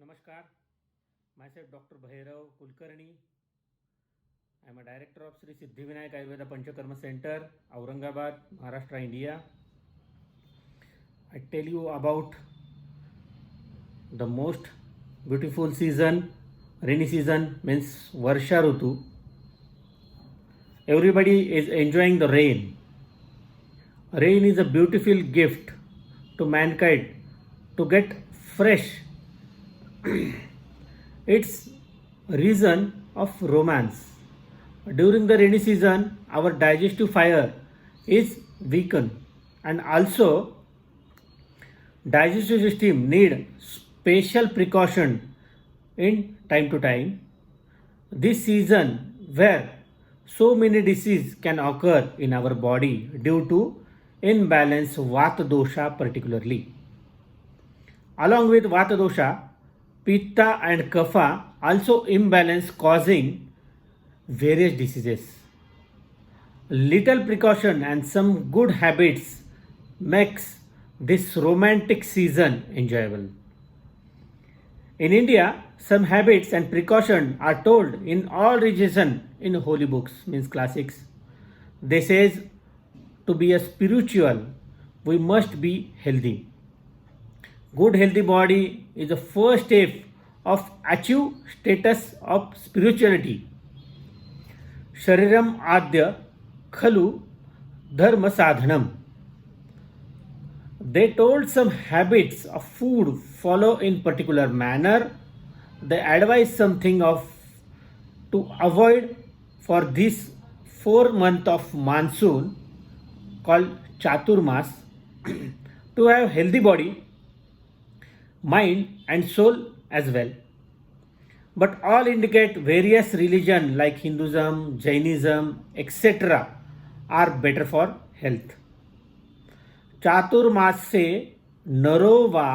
Namaskar, myself Dr. Bhairav Kulkarni. I am a director of Sri Siddhivinayak Ayurveda Panchakarma Center, Aurangabad, Maharashtra, India. I tell you about the most beautiful season, rainy season means Varsha Rutu. Everybody is enjoying the rain. Rain is a beautiful gift to mankind to get fresh. It's reason of romance. During the rainy season, our digestive fire is weakened, and also digestive system need special precaution in time to time. This season where so many diseases can occur in our body due to imbalance vata dosha particularly. Along with vata dosha, pitta and kapha also imbalance causing various diseases. Little precaution and some good habits makes this romantic season enjoyable. In India, some habits and precaution are told in all religion in holy books, means classics. They says to be a spiritual, we must be healthy. Good healthy body is the first step of achieve status of spirituality. Shariram adya khalu dharma sadhanam. They told some habits of food follow in particular manner. They advise something of to avoid for this 4 month of monsoon called Chaturmas to have healthy body, mind and soul as well. But all indicate various religion like Hinduism, Jainism, etc. are better for health. चातुर्मासे नरो वा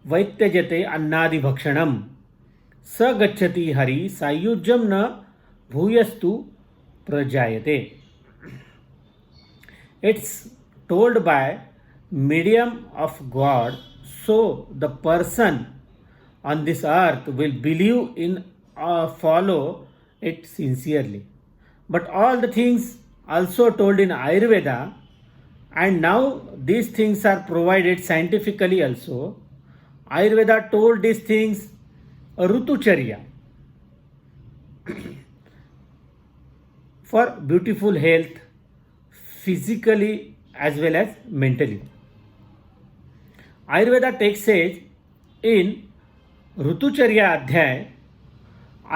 वैत्यजते अन्नादि भक्षणम स गच्छति हरि सायुज्यम न भूयस्तु प्रजायते. It's told by medium of God, so the person on this earth will believe in or follow it sincerely. But all the things also told in Ayurveda, and now these things are provided scientifically also. Ayurveda told these things Rutucharya for beautiful health, physically as well as mentally. Ayurveda text says in ऋतुचर्या अध्याय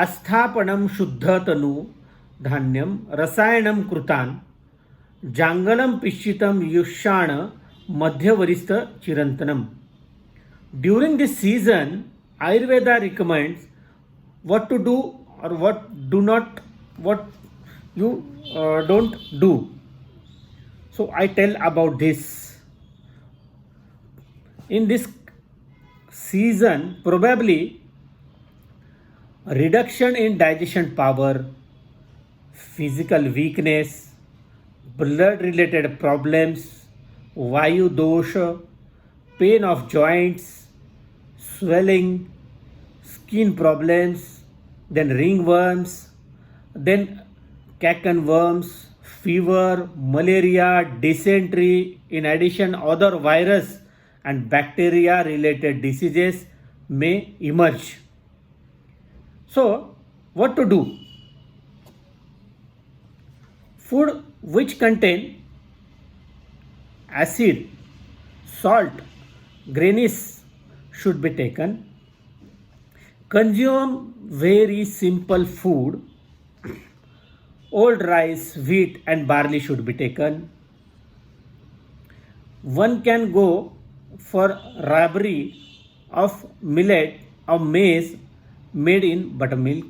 आस्थापनम शुद्ध तनु धान्यम रसायनम कृतान जांगलम पिश्चितम युष्याण मध्यवरिष्ठ चिरंतनम. During this season, Ayurveda recommends what to do or what you don't do. So I tell about this. In this season, probably reduction in digestion power, physical weakness, blood related problems, vayu dosha, pain of joints, swelling, skin problems, then ringworms, then Kakan worms, fever, malaria, dysentery, in addition other virus and bacteria related diseases may emerge. So, what to do? Food which contain acid, salt, grains should be taken. Consume very simple food. Old rice, wheat and barley should be taken. One can go for rabri of millet or maize made in buttermilk.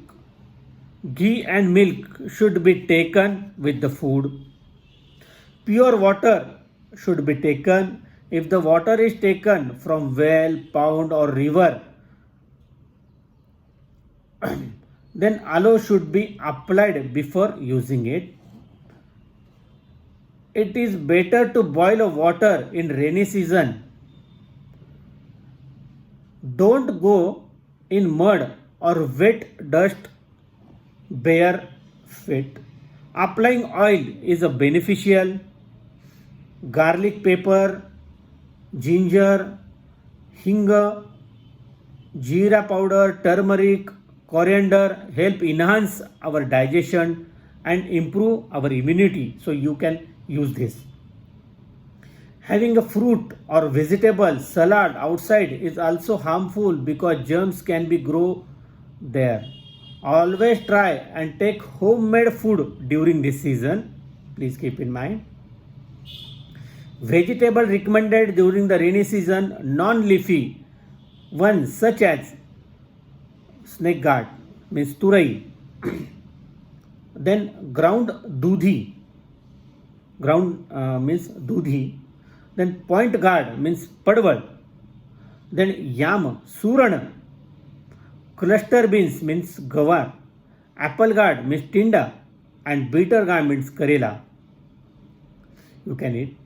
Ghee and milk should be taken with the food. Pure water should be taken. If the water is taken from well, pond or river, then aloe should be applied before using it. It is better to boil water in rainy season. Don't go in mud or wet dust bare feet. Applying oil is a beneficial. Garlic pepper, ginger, hing, jeera powder, turmeric, coriander help enhance our digestion and improve our immunity. So you can use this. Having a fruit or vegetable salad outside is also harmful because germs can be grow there. Always try and take homemade food during this season. Please keep in mind. Vegetable recommended during the rainy season, non-leafy ones such as snake gourd means turai, then ground dudhi, ground means dudhi, then point gourd means padwal, then yam, suran, cluster beans means gawar, apple gourd means tinda, and bitter gourd means karela. You can eat.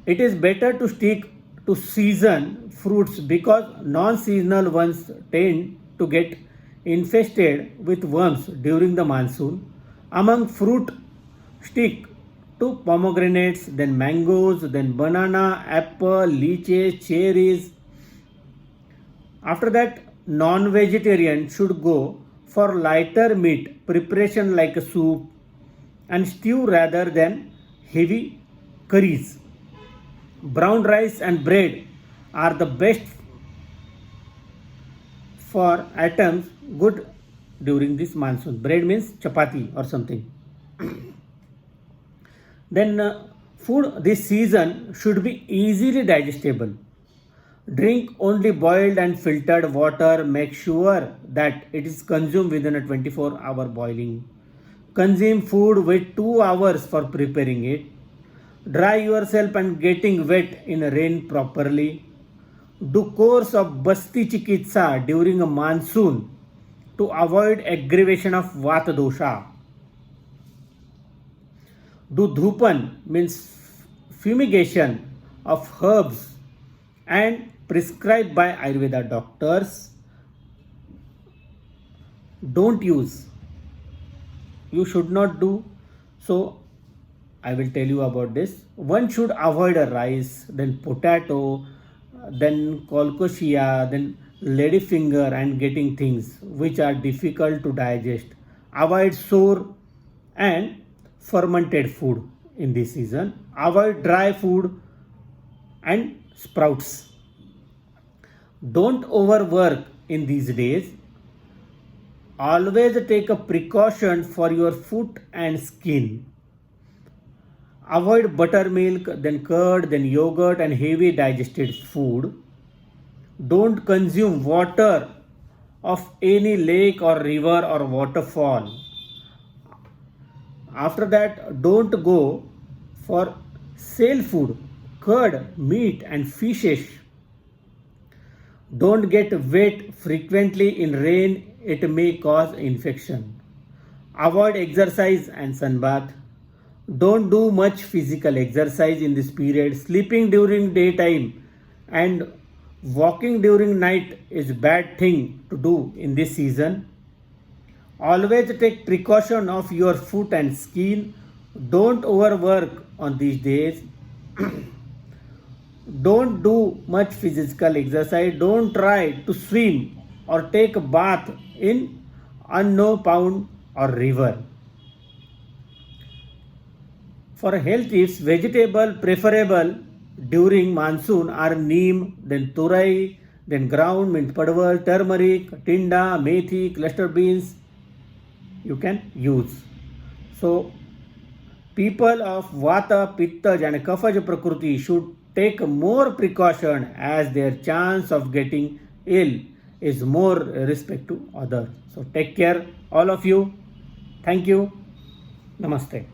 It is better to stick to season fruits because non-seasonal ones tend to get infested with worms during the monsoon. Among fruit, stick to pomegranates, then mangoes, then banana, apple, lychees, cherries. After that, non-vegetarian should go for lighter meat preparation like a soup and stew rather than heavy curries. Brown rice and bread are the best for items good during this monsoon. Bread means chapati or something. Then food this season should be easily digestible. Drink only boiled and filtered water. Make sure that it is consumed within a 24-hour boiling. Consume food with 2 hours for preparing it. Dry yourself and getting wet in rain properly. Do course of Basti Chikitsa during a monsoon to avoid aggravation of Vata dosha. Do dhupan means fumigation of herbs and prescribed by Ayurveda doctors. Don't use. You should not do. So I will tell you about this. One should avoid a rice, then potato, then kolkoshia, then ladyfinger and getting things which are difficult to digest. Avoid sour and fermented food in this season. Avoid dry food and sprouts. Don't overwork in these days. Always take a precaution for your foot and skin. Avoid buttermilk, then curd, then yogurt and heavy digested food. Don't consume water of any lake or river or waterfall. After that, don't go for sale food, curd, meat and fishes. Don't get wet frequently in rain, it may cause infection. Avoid exercise and sunbath. Don't do much physical exercise in this period. Sleeping during daytime and walking during night is bad thing to do in this season. Always take precaution of your foot and skin. Don't overwork on these days. Don't do much physical exercise. Don't try to swim or take a bath in unknown pond or river. For health tips, vegetable preferable during monsoon are neem, then turai, then ground mint padwal, turmeric, tinda, methi, cluster beans. You can use. So, people of Vata, Pitta and Kapha Prakriti should take more precaution as their chance of getting ill is more respect to others. So, take care, all of you. Thank you. Namaste.